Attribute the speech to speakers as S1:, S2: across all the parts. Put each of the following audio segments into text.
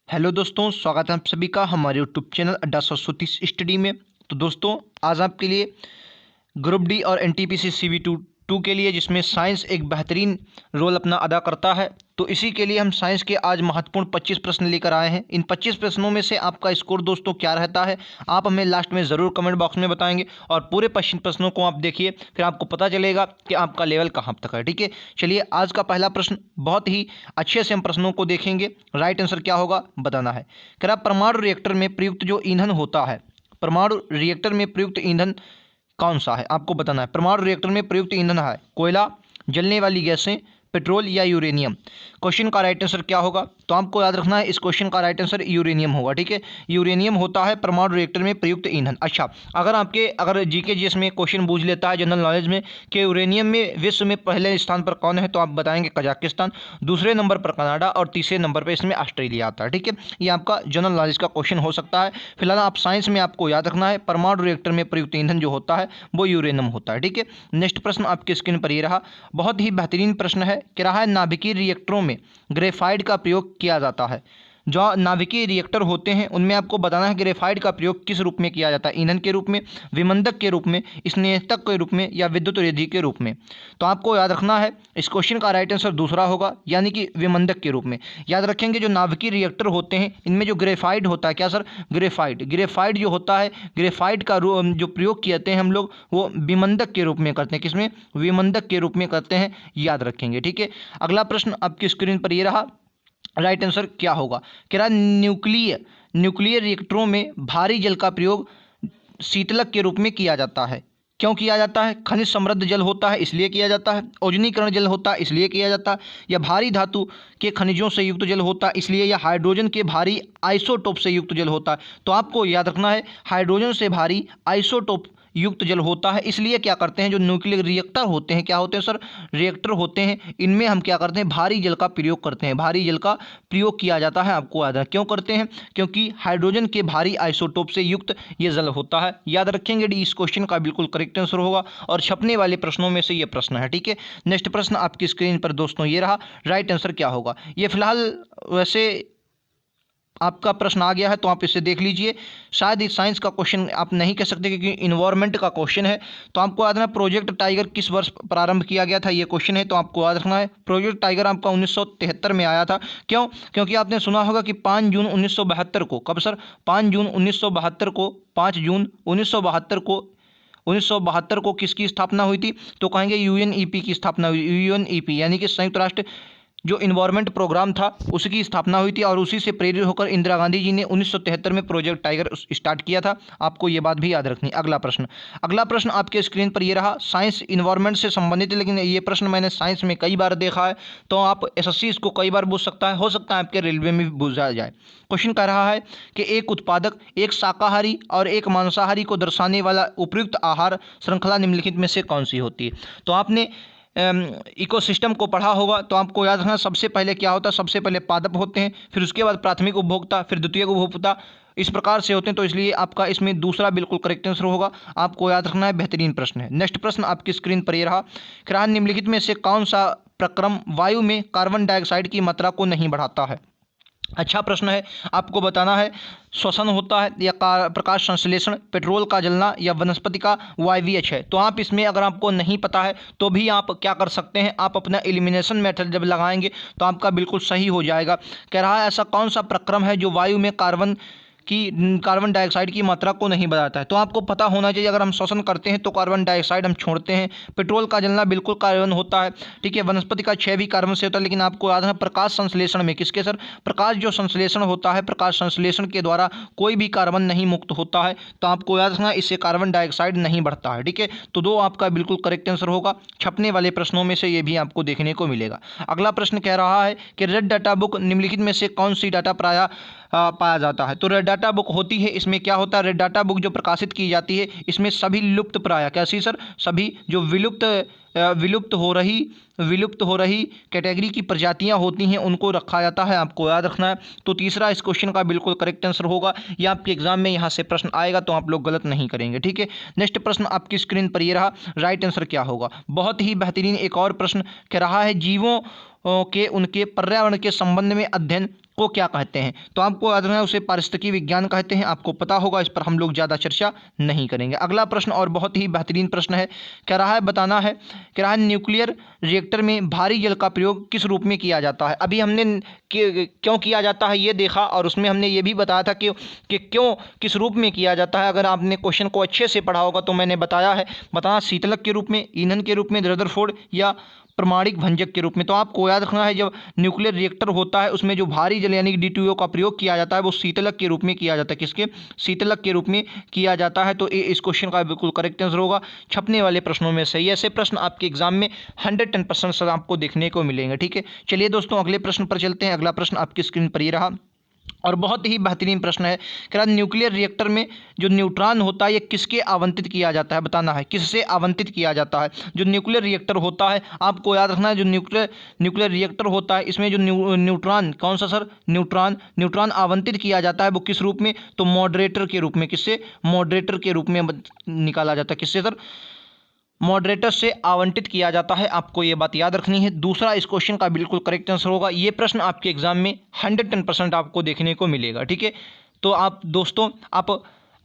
S1: Hello दोस्तों, स्वागत है आप सभी का हमारे यूट्यूब चैनल अड्डा 730 स्टडी में। तो दोस्तों, आज आपके लिए ग्रुप डी और एनटीपीसी CV2 के लिए, जिसमें साइंस एक बेहतरीन रोल अपना अदा करता है, तो इसी के लिए हम साइंस के आज महत्वपूर्ण 25 प्रश्न लेकर आए हैं। इन 25 प्रश्नों में से आपका स्कोर दोस्तों क्या रहता है, आप हमें लास्ट में ज़रूर कमेंट बॉक्स में बताएंगे। और पूरे 25 प्रश्नों को आप देखिए, फिर आपको पता चलेगा कि आपका लेवल कहाँ तक है। ठीक है, चलिए आज का पहला प्रश्न बहुत ही अच्छे से हम प्रश्नों को देखेंगे। राइट आंसर क्या होगा बताना है। कह रहा परमाणु रिएक्टर में प्रयुक्त जो ईंधन होता है, परमाणु रिएक्टर में प्रयुक्त ईंधन कौन सा है, आपको बताना है। परमाणु रिएक्टर में प्रयुक्त ईंधन है कोयला, जलने वाली गैसें, पेट्रोल या यूरेनियम। क्वेश्चन का राइट आंसर क्या होगा, तो आपको याद रखना है, इस क्वेश्चन का राइट आंसर यूरेनियम होगा। ठीक है, यूरेनियम होता है परमाणु रिएक्टर में प्रयुक्त ईंधन। अच्छा, अगर जीके जीएस में क्वेश्चन पूछ लेता है जनरल नॉलेज में कि यूरेनियम में विश्व में पहले स्थान पर कौन है, तो आप बताएंगे कजाकिस्तान, दूसरे नंबर पर कनाडा और तीसरे नंबर पर इसमें ऑस्ट्रेलिया आता है। ठीक है, ये आपका जनरल नॉलेज का क्वेश्चन हो सकता है। फिलहाल आप साइंस में आपको याद रखना है, परमाणु रिएक्टर में प्रयुक्त ईंधन जो होता है वो यूरेनियम होता है। ठीक है, नेक्स्ट प्रश्न आपकी स्क्रीन पर ये रहा, बहुत ही बेहतरीन प्रश्न है। कह रहा है नाभिकीय रिएक्टरों में ग्रेफाइट का प्रयोग किया जाता है। जो नाभिकीय रिएक्टर होते हैं उनमें आपको बताना है ग्रेफाइट का प्रयोग किस रूप में किया जाता है, ईंधन के रूप में, विमंदक के रूप में, स्नेहतक के रूप में या विद्युत रोधी के रूप में। तो आपको याद रखना है, इस क्वेश्चन का राइट आंसर दूसरा होगा, यानी कि विमंदक के रूप में। याद रखेंगे जो नाभिकीय रिएक्टर होते हैं इनमें जो ग्रेफाइट होता है, क्या सर, ग्रेफाइट जो होता है, ग्रेफाइट का जो प्रयोग किए हैं हम लोग वो विमंदक के रूप में करते हैं। किसमें, विमंदक के रूप में करते हैं, याद रखेंगे। ठीक है, अगला प्रश्न आपकी स्क्रीन पर ये रहा, राइट आंसर क्या होगा। कह रहा न्यूक्लियर रिएक्टरों में भारी जल का प्रयोग शीतलक के रूप में किया जाता है। क्यों किया जाता है, खनिज समृद्ध जल होता है इसलिए किया जाता है, ओजनीकरण जल होता है इसलिए किया जाता है, या भारी धातु के खनिजों से युक्त जल होता है इसलिए, या हाइड्रोजन के भारी आइसोटोप से युक्त जल होता है। तो आपको याद रखना है, हाइड्रोजन से भारी आइसोटोप युक्त जल होता है, इसलिए क्या करते हैं, जो न्यूक्लियर रिएक्टर होते हैं, क्या होते हैं सर, रिएक्टर होते हैं, इनमें हम क्या करते हैं, भारी जल का प्रयोग करते हैं, भारी जल का प्रयोग किया जाता है। आपको याद है क्यों करते हैं, क्योंकि हाइड्रोजन के भारी आइसोटोप से युक्त ये जल होता है। याद रखेंगे, डी इस क्वेश्चन का बिल्कुल करेक्ट आंसर होगा और छपने वाले प्रश्नों में से ये प्रश्न है। ठीक है, नेक्स्ट प्रश्न आपकी स्क्रीन पर दोस्तों ये रहा, राइट आंसर क्या होगा। ये फिलहाल वैसे आपका प्रश्न आ गया है तो आप इसे देख लीजिए। शायद इस साइंस का क्वेश्चन आप नहीं कह सकते क्योंकि इन्वायरमेंट का क्वेश्चन है। तो आपको याद रखना प्रोजेक्ट टाइगर किस वर्ष प्रारंभ किया गया था, ये क्वेश्चन है, तो आपको याद रखना है प्रोजेक्ट टाइगर आपका 1973 में आया था। क्यों, क्योंकि आपने सुना होगा कि 5 जून 1972 को, कब सर, 5 जून 1972 को, 5 जून 1972 को किसकी स्थापना हुई थी, तो कहेंगे UNEP की स्थापना हुई। UNEP यानी कि संयुक्त राष्ट्र जो इन्वायरमेंट प्रोग्राम था उसकी स्थापना हुई थी, और उसी से प्रेरित होकर इंदिरा गांधी जी ने 1973 में प्रोजेक्ट टाइगर स्टार्ट किया था। आपको ये बात भी याद रखनी। अगला प्रश्न आपके स्क्रीन पर ये रहा, साइंस इन्वायरमेंट से संबंधित है, लेकिन ये प्रश्न मैंने साइंस में कई बार देखा है, तो आप SSC इसको कई बार पूछ सकता है, हो सकता है आपके रेलवे में भी पूछा जाए। क्वेश्चन कह रहा है कि एक उत्पादक, एक शाकाहारी और एक मांसाहारी को दर्शाने वाला उपयुक्त आहार श्रृंखला निम्नलिखित में से कौन सी होती है। तो आपने इकोसिस्टम को पढ़ा होगा, तो आपको याद रखना सबसे पहले क्या होता है, सबसे पहले पादप होते हैं, फिर उसके बाद प्राथमिक उपभोक्ता, फिर द्वितीयक उपभोक्ता, इस प्रकार से होते हैं। तो इसलिए आपका इसमें दूसरा बिल्कुल करेक्ट आंसर होगा, आपको याद रखना है, बेहतरीन प्रश्न है। नेक्स्ट प्रश्न आपकी स्क्रीन पर ये रहा, क्या निम्नलिखित में से कौन सा प्रक्रम वायु में कार्बन डाइऑक्साइड की मात्रा को नहीं बढ़ाता है। अच्छा प्रश्न है, आपको बताना है श्वसन होता है या प्रकाश संश्लेषण, पेट्रोल का जलना या वनस्पति का YVH है। तो आप इसमें अगर आपको नहीं पता है तो भी आप क्या कर सकते हैं, आप अपना एलिमिनेशन मेथड जब लगाएंगे तो आपका बिल्कुल सही हो जाएगा। कह रहा है ऐसा कौन सा प्रक्रम है जो वायु में कार्बन डाइऑक्साइड की मात्रा को नहीं बढ़ाता है। तो आपको पता होना चाहिए, अगर हम श्वसन करते हैं तो कार्बन डाइऑक्साइड हम छोड़ते हैं, पेट्रोल का जलना बिल्कुल कार्बन होता है, ठीक है, वनस्पति का क्षय भी कार्बन से होता है, लेकिन आपको याद है प्रकाश संश्लेषण में किसके सर, प्रकाश जो संश्लेषण होता है, प्रकाश संश्लेषण के द्वारा कोई भी कार्बन नहीं मुक्त होता है। तो आपको याद रखना इससे कार्बन डाइऑक्साइड नहीं बढ़ता है। ठीक है, तो दो आपका बिल्कुल करेक्ट आंसर होगा, छपने वाले प्रश्नों में से ये भी आपको देखने को मिलेगा। अगला प्रश्न कह रहा है कि रेड डाटा बुक निम्नलिखित में से कौन सी डाटा प्रायः पाया जाता है। तो रेड डाटा बुक होती है, इसमें क्या होता है, रेड डाटा बुक जो प्रकाशित की जाती है इसमें सभी लुप्त प्राय, कैसी सर, सभी जो विलुप्त हो रही कैटेगरी की प्रजातियां होती हैं उनको रखा जाता है, आपको याद रखना है। तो तीसरा इस क्वेश्चन का बिल्कुल करेक्ट आंसर होगा, या आपके एग्जाम में यहाँ से प्रश्न आएगा तो आप लोग गलत नहीं करेंगे। ठीक है, नेक्स्ट प्रश्न आपकी स्क्रीन पर ये रहा, राइट आंसर क्या होगा। बहुत ही बेहतरीन एक और प्रश्न कह रहा है, जीवों के उनके पर्यावरण के संबंध में अध्ययन को क्या कहते हैं? तो आपको याद रखना है उसे पारिस्थितिकी विज्ञान कहते हैं, आपको पता होगा, इस पर हम लोग ज़्यादा चर्चा नहीं करेंगे। अगला प्रश्न और बहुत ही बेहतरीन प्रश्न है, कह रहा है बताना है, कह रहा है न्यूक्लियर रिएक्टर में भारी जल का प्रयोग किस रूप में किया जाता है? अभी हमने क्यों किया जाता है ये देखा, और उसमें हमने ये भी बताया था कि क्यों किस रूप में किया जाता है। अगर आपने क्वेश्चन को अच्छे से पढ़ा होगा तो मैंने बताया है, बताना शीतलक के रूप में, ईंधन के रूप में, रदरफोर्ड या प्रमाणिक भंजक के रूप में। तो आपको याद रखना है जब न्यूक्लियर रिएक्टर होता है उसमें जो भारी जल यानी कि D2O का प्रयोग किया जाता है वो शीतलक के रूप में किया जाता है। किसके? शीतलक के रूप में किया जाता है। तो ये इस क्वेश्चन का बिल्कुल करेक्ट आंसर होगा। छपने वाले प्रश्नों में सही ऐसे प्रश्न आपके एग्जाम में 110% आपको देखने को मिलेंगे। ठीक है, चलिए दोस्तों अगले प्रश्न पर चलते हैं। अगला प्रश्न आपकी स्क्रीन पर ये रहा और बहुत ही बेहतरीन प्रश्न है, क्या न्यूक्लियर रिएक्टर में जो न्यूट्रॉन होता है ये किसके आवंटित किया जाता है? बताना है किससे आवंटित किया जाता है। जो न्यूक्लियर रिएक्टर होता है आपको याद रखना है, जो न्यूक्लियर रिएक्टर होता है इसमें जो न्यूट्रॉन, कौन सा सर? न्यूट्रॉन आवंटित किया जाता है वो किस रूप में? तो मॉडरेटर के रूप में। किससे? मॉडरेटर के रूप में निकाला जाता है। किससे सर? मॉडरेटर से आवंटित किया जाता है। आपको ये बात याद रखनी है। दूसरा इस क्वेश्चन का बिल्कुल करेक्ट आंसर होगा। ये प्रश्न आपके एग्जाम में 110% आपको देखने को मिलेगा। ठीक है, तो आप दोस्तों आप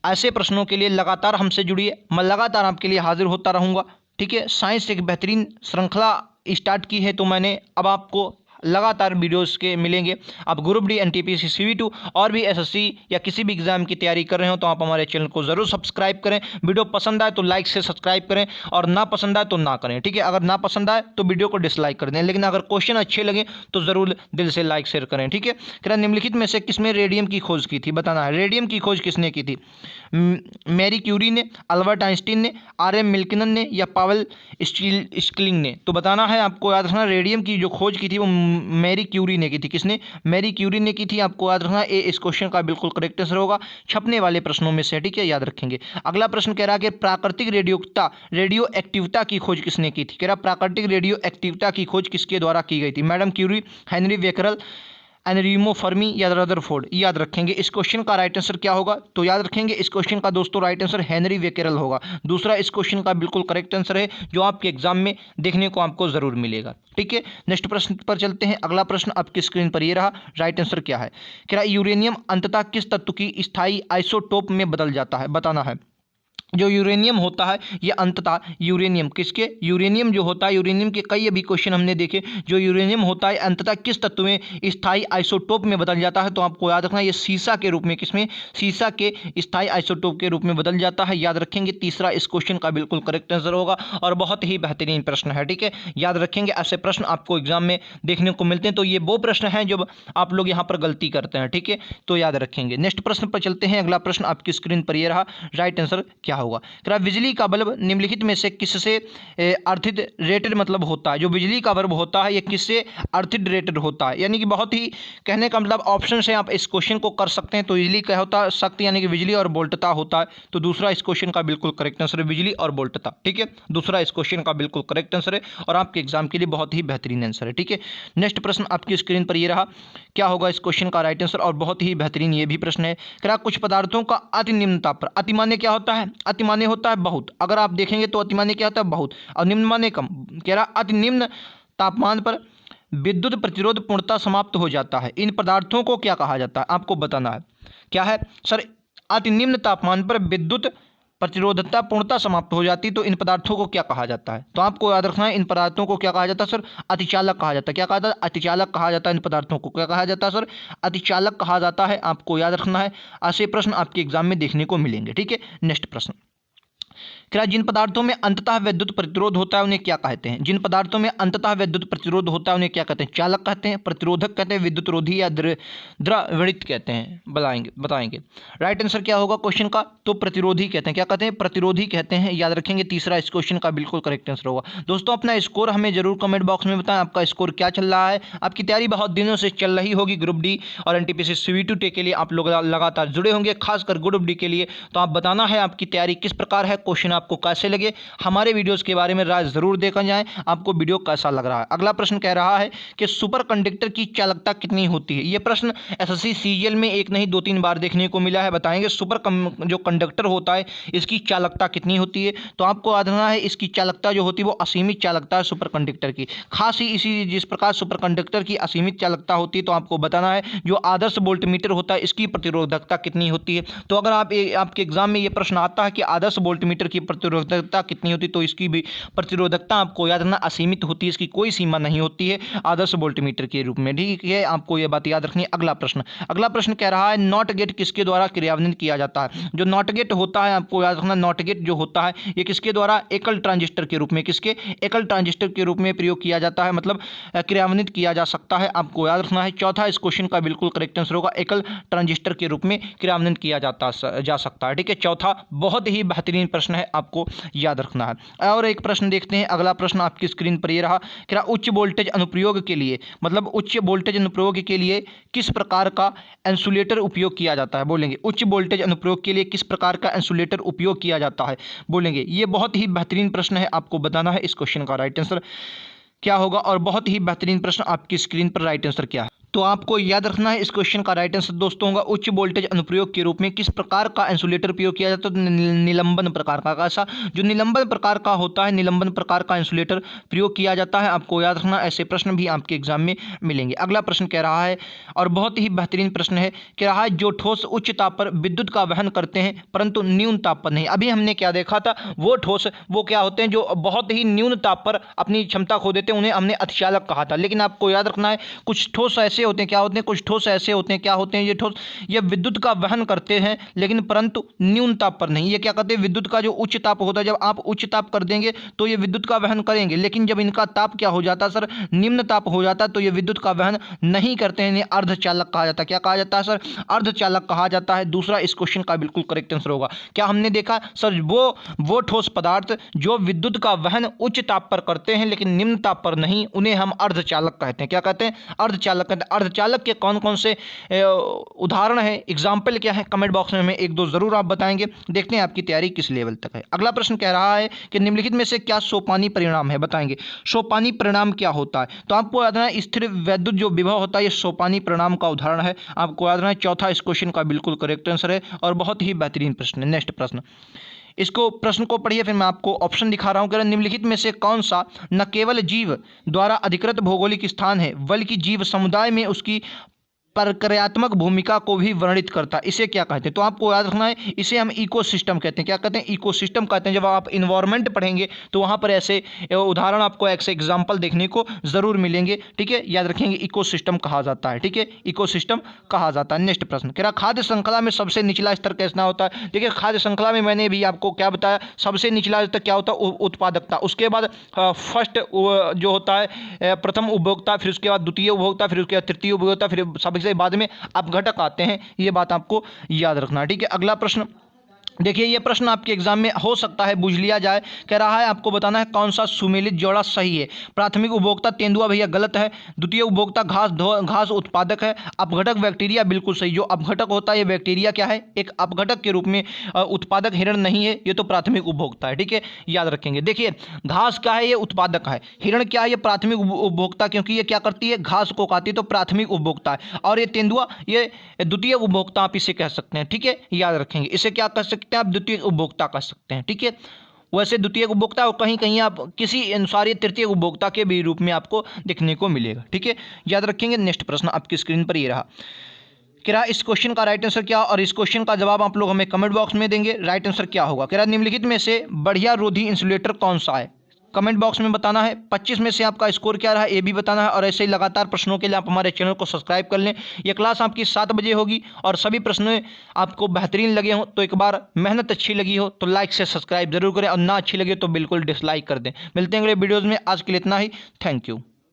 S1: ऐसे प्रश्नों के लिए लगातार हमसे जुड़िए, मैं लगातार आपके लिए हाजिर होता रहूँगा। ठीक है, साइंस एक बेहतरीन श्रृंखला स्टार्ट की है तो मैंने अब आपको लगातार वीडियोस के मिलेंगे। आप ग्रुप डी, NTPC, CV2 और भी SSC या किसी भी एग्जाम की तैयारी कर रहे हो तो आप हमारे चैनल को ज़रूर सब्सक्राइब करें। वीडियो पसंद आए तो लाइक से सब्सक्राइब करें और ना पसंद आए तो ना करें। ठीक है, अगर ना पसंद आए तो वीडियो को डिसलाइक कर दें, लेकिन अगर क्वेश्चन अच्छे लगे तो ज़रूर दिल से लाइक शेयर करें। ठीक है, क्या निम्नलिखित में से किसमें रेडियम की खोज की थी? बताना है रेडियम की खोज किसने की थी? मैरी क्यूरी ने, अल्बर्ट आइंस्टीन ने, RM मिल्किनन ने या पावेल स्किलिंग ने? तो बताना है आपको याद रखना रेडियम की जो खोज की थी वो मैरी क्यूरी ने की थी। किसने? मैरी क्यूरी ने की थी। आपको याद रखना ए इस क्वेश्चन का बिल्कुल करेक्ट आंसर होगा। छपने वाले प्रश्नों में से। ठीक है, याद रखेंगे। अगला प्रश्न कह रहा है कि प्राकृतिक रेडियो एक्टिविटा की खोज किसने की थी? कह रहा प्राकृतिक रेडियो एक्टिविटा की खोज किसके द्वारा की गई थी? Madam Curie, Henri Becquerel, Enrico Fermi या रदरफोर्ड? याद रखेंगे। इस क्वेश्चन का राइट आंसर क्या होगा? तो याद रखेंगे इस क्वेश्चन का दोस्तों राइट आंसर हेनरी बेकरल होगा। दूसरा इस क्वेश्चन का बिल्कुल करेक्ट आंसर है जो आपके एग्जाम में देखने को आपको जरूर मिलेगा। ठीक है, नेक्स्ट प्रश्न पर चलते हैं। अगला प्रश्न आपकी स्क्रीन पर ये रहा, राइट आंसर क्या है? क्या यूरेनियम अंततः किस तत्व की स्थायी आइसोटोप में बदल जाता है? बताना है। जो यूरेनियम होता है ये अंततः यूरेनियम किसके? यूरेनियम जो होता है, यूरेनियम के कई अभी क्वेश्चन हमने देखे। जो यूरेनियम होता है अंततः किस तत्व में स्थायी आइसोटोप में बदल जाता है? तो आपको याद रखना ये सीसा के रूप में। किसमें? सीसा के स्थायी आइसोटोप के रूप में बदल जाता है। याद रखेंगे। तीसरा इस क्वेश्चन का बिल्कुल करेक्ट आंसर होगा और बहुत ही बेहतरीन प्रश्न है। ठीक है, याद रखेंगे ऐसे प्रश्न आपको एग्जाम में देखने को मिलते हैं। तो ये वो प्रश्न है जब आप लोग यहाँ पर गलती करते हैं। ठीक है, तो याद रखेंगे। नेक्स्ट प्रश्न पर चलते हैं। अगला प्रश्न आपकी स्क्रीन पर ये रहा, राइट आंसर क्या होगा? क्या बिजली का बल्ब निम्नलिखित में से किससे अर्थित रेटेड मतलब होता है? जो बिजली का बल्ब होता है ये किससे अर्थित रेटेड होता है? यानी कि बहुत ही कहने का मतलब ऑप्शन से आप इस क्वेश्चन को कर सकते हैं। तो बिजली क्या होता है? शक्ति यानी कि बिजली और वोल्टता होता है। तो दूसरा इस क्वेश्चन का बिल्कुल करेक्ट आंसर है बिजली और वोल्टता। ठीक है, दूसरा इस क्वेश्चन का बिल्कुल करेक्ट आंसर है और आपके एग्जाम के लिए बहुत ही बेहतरीन आंसर है। ठीक है, नेक्स्ट प्रश्न आपकी स्क्रीन पर ये रहा, क्या होगा इस क्वेश्चन का राइट आंसर? और बहुत ही बेहतरीन ये भी प्रश्न है। क्या कुछ पदार्थों का अति निम्न ताप पर, अति माने क्या होता है? अति माने होता है बहुत। अगर आप देखेंगे तो अति माने क्या होता है? बहुत। और निम्न माने कम। कह रहा अति निम्न तापमान पर विद्युत प्रतिरोध पूर्णतः समाप्त हो जाता है। इन पदार्थों को क्या कहा जाता है? आपको बताना है। क्या है सर? अति निम्न तापमान पर विद्युत प्रतिरोधकता पूर्णतः समाप्त हो जाती, तो इन पदार्थों को क्या कहा जाता है? तो आपको याद रखना है इन पदार्थों को क्या कहा जाता है सर? अतिचालक कहा जाता है। क्या कहा जाता है? अतिचालक कहा जाता है। इन पदार्थों को क्या कहा जाता है सर? अतिचालक कहा जाता है। आपको याद रखना है। ऐसे प्रश्न आपके एग्जाम में देखने को मिलेंगे। ठीक है, नेक्स्ट प्रश्न, क्या जिन पदार्थों में अंततः विद्युत प्रतिरोध होता है उन्हें क्या कहते हैं? जिन पदार्थों में अंततः विद्युत प्रतिरोध होता है उन्हें क्या कहते हैं? चालक कहते हैं, प्रतिरोधक कहते हैं, विद्युत रोधी या द्रवित कहते हैं? बताएंगे। राइट आंसर क्या होगा क्वेश्चन का? तो प्रतिरोधी कहते हैं। क्या कहते हैं? प्रतिरोधी कहते हैं। याद रखेंगे। तीसरा इस क्वेश्चन का बिल्कुल करेक्ट आंसर होगा। दोस्तों अपना स्कोर हमें जरूर कमेंट बॉक्स में बताएं। आपका स्कोर क्या चल रहा है? आपकी तैयारी बहुत दिनों से चल रही होगी ग्रुप डी और NTPC CV2 के लिए आप लोग लगातार जुड़े होंगे, खासकर ग्रुप डी के लिए। तो आप बताना है आपकी तैयारी किस प्रकार है। क्वेश्चन आपको कैसे लगे, हमारे वीडियोज़ के बारे में राय ज़रूर देकर जाएँ, आपको वीडियो कैसा लग रहा है। अगला प्रश्न कह रहा है कि सुपर कंडक्टर की चालकता कितनी होती है। ये प्रश्न एसएससी सीजीएल में एक नहीं 2-3 बार देखने को मिला है। बताएंगे जो कंडक्टर होता है इसकी चालकता कितनी होती है। तो आपको याद रखना है इसकी चालकता जो होती है वो असीमित चालकता है सुपर कंडक्टर की। खास ही इसी जिस प्रकार सुपर कंडक्टर की असीमित चालकता होती है तो आपको बताना है जो आदर्श वोल्टमीटर होता है इसकी प्रतिरोधकता कितनी होती है। तो अगर आपके एग्जाम में ये प्रश्न आता है कि आदर्श वोल्टमीटर की प्रतिरोधकता कितनी होती है तो इसकी भी प्रतिरोधकता आपको याद रखना असीमित होती है, इसकी कोई सीमा नहीं होती है आदर्श वोल्टमीटर के रूप में। ठीक है, आपको ये बात याद रखनी है। अगला प्रश्न कह रहा है नॉट गेट किसके द्वारा क्रियान्वित किया जाता है। जो नॉट गेट होता है आपको याद रखना, नॉट गेट जो होता है ये किसके द्वारा, एकल ट्रांजिस्टर के रूप में, किसके, एकल ट्रांजिस्टर के रूप में प्रयोग किया जाता है, मतलब क्रियान्वित किया जा सकता है, आपको याद रखना है। चौथा इस क्वेश्चन का बिल्कुल करेक्ट आंसर होगा एकल ट्रांजिस्टर के रूप में क्रियान्वित किया जा सकता है। ठीक है, चौथा बहुत ही बेहतरीन प्रश्न है, आपको याद रखना है। और एक प्रश्न देखते हैं, अगला प्रश्न आपकी स्क्रीन पर ये रहा कि उच्च वोल्टेज अनुप्रयोग के लिए, मतलब उच्च वोल्टेज अनुप्रयोग के लिए किस प्रकार का इंसुलेटर उपयोग किया जाता है। बोलेंगे उच्च वोल्टेज अनुप्रयोग के लिए किस प्रकार का इंसुलेटर उपयोग किया जाता है। बोलेंगे ये बहुत ही बेहतरीन प्रश्न है, आपको बताना है इस क्वेश्चन का राइट आंसर क्या होगा। और बहुत ही बेहतरीन प्रश्न, आपकी स्क्रीन पर राइट आंसर क्या है। तो आपको याद रखना है इस क्वेश्चन का राइट आंसर दोस्तों होगा उच्च वोल्टेज अनुप्रयोग के रूप में किस प्रकार का इंसुलेटर प्रयोग किया जाता है। निलंबन प्रकार का, कैसा, जो निलंबन प्रकार का होता है, निलंबन प्रकार का इंसुलेटर प्रयोग किया जाता है, आपको याद रखना। ऐसे प्रश्न भी आपके एग्जाम में मिलेंगे। अगला प्रश्न कह रहा है और बहुत ही बेहतरीन प्रश्न है, कह रहा है जो ठोस उच्च ताप पर विद्युत का वहन करते हैं परंतु न्यून ताप पर नहीं। अभी हमने क्या देखा था, वो ठोस वो क्या होते हैं जो बहुत ही न्यून ताप पर अपनी क्षमता खो देते हैं, उन्हें हमने अतिचालक कहा था। लेकिन आपको याद रखना है कुछ ठोस ऐसे होते हैं, क्या होते हैं, कुछ ठोस ऐसे होते हैं, क्या होते हैं ये ठोस, ये विद्युत का वहन करते हैं लेकिन परंतु न्यून ताप पर नहीं। ये क्या कहते हैं, विद्युत का जो उच्च ताप होता है, जब आप उच्च ताप कर देंगे तो ये विद्युत का वहन करेंगे, लेकिन जब इनका ताप क्या हो जाता है सर, निम्न ताप हो जाता है तो ये विद्युत का वहन नहीं करते हैं, इन्हें अर्धचालक कहा जाता है। क्या कहा जाता है सर, अर्धचालक कहा जाता है। दूसरा इस क्वेश्चन का बिल्कुल करेक्ट आंसर होगा। क्या हमने देखा सर, वो ठोस पदार्थ जो विद्युत का वहन उच्च ताप पर करते हैं लेकिन निम्न ताप पर नहीं, उन्हें हम अर्धचालक कहते हैं। क्या कहते हैं, अर्धचालक कहते हैं। अर्धचालक के कौन कौन से उदाहरण है, एग्जाम्पल क्या है, कमेंट बॉक्स में हमें एक दो जरूर आप बताएंगे। देखते हैं आपकी तैयारी किस लेवल तक है। अगला प्रश्न कह रहा है कि निम्नलिखित में से क्या सोपानी परिणाम है। बताएंगे सोपानी परिणाम क्या होता है। तो आपको याद रखना है स्थिर वैद्युत जो विभव होता है ये सोपानी परिणाम का उदाहरण है, आपको याद रखना है। चौथा इस क्वेश्चन का बिल्कुल करेक्ट आंसर है और बहुत ही बेहतरीन प्रश्न है। नेक्स्ट प्रश्न, इसको प्रश्न को पढ़िए, फिर मैं आपको ऑप्शन दिखा रहा हूं कि निम्नलिखित में से कौन सा न केवल जीव द्वारा अधिकृत भौगोलिक स्थान है बल्कि जीव समुदाय में उसकी प्रक्रियात्मक भूमिका को भी वर्णित करता है। इसे क्या कहते हैं, तो आपको याद रखना है इसे हम इकोसिस्टम कहते हैं। क्या कहते हैं, इकोसिस्टम कहते हैं। जब आप इन्वायरमेंट पढ़ेंगे तो वहां पर ऐसे उदाहरण आपको ऐसे एग्जांपल देखने को जरूर मिलेंगे। ठीक है, याद रखेंगे इकोसिस्टम कहा जाता है। ठीक है, इकोसिस्टम कहा जाता है। नेक्स्ट प्रश्न कह रहा खाद्य श्रृंखला में सबसे निचला स्तर कैसा होता है। देखिए खाद्य श्रृंखला में मैंने भी आपको क्या बताया, सबसे निचला स्तर क्या होता है, उत्पादकता। उसके बाद फर्स्ट जो होता है प्रथम उपभोक्ता, फिर उसके बाद द्वितीय उपभोक्ता, फिर उसके बाद तृतीय उपभोक्ता, फिर सबसे बाद में अपघटक आते हैं। ये बात आपको याद रखना है। ठीक है, अगला प्रश्न देखिए, ये प्रश्न आपके एग्जाम में हो सकता है पूछ लिया जाए। कह रहा है आपको बताना है कौन सा सुमेलित जोड़ा सही है। प्राथमिक उपभोक्ता तेंदुआ भैया गलत है, द्वितीय उपभोक्ता घास उत्पादक है, अपघटक बैक्टीरिया बिल्कुल सही। जो अपघटक होता है ये बैक्टीरिया क्या है, एक अपघटक के रूप में, उत्पादक हिरण नहीं है, ये तो प्राथमिक उपभोक्ता है। ठीक है, याद रखेंगे। देखिए घास क्या है, ये उत्पादक है। हिरण क्या है, ये प्राथमिक उपभोक्ता, क्योंकि ये क्या करती है, घास को खाती है, तो प्राथमिक उपभोक्ता है। और ये तेंदुआ ये द्वितीय उपभोक्ता आप इसे कह सकते हैं। ठीक है, याद रखेंगे। इसे क्या कह सकते हैं आप, द्वितीय उपभोक्ता कह सकते हैं। ठीक है, वैसे द्वितीय उपभोक्ता और कहीं कहीं आप किसी अनुसार तृतीय उपभोक्ता के भी रूप में आपको देखने को मिलेगा। ठीक है, याद रखेंगे। नेक्स्ट प्रश्न आपकी स्क्रीन पर ये रहा, कह रहा इस क्वेश्चन का राइट आंसर क्या, और इस क्वेश्चन का जवाब आप लोग हमें कमेंट बॉक्स में देंगे। राइट आंसर क्या होगा, कह रहा निम्नलिखित में से बढ़िया रोधी इंसुलेटर कौन सा है। कमेंट बॉक्स में बताना है। 25 में से आपका स्कोर क्या रहा ये भी बताना है। और ऐसे ही लगातार प्रश्नों के लिए आप हमारे चैनल को सब्सक्राइब कर लें। यह क्लास आपकी 7 बजे होगी और सभी प्रश्न आपको बेहतरीन लगे हों तो एक बार मेहनत अच्छी लगी हो तो लाइक से सब्सक्राइब जरूर करें, और ना अच्छी लगे तो बिल्कुल डिसलाइक कर दें। मिलते हैं अगले वीडियोज़ में। आज के लिए इतना ही। Thank you.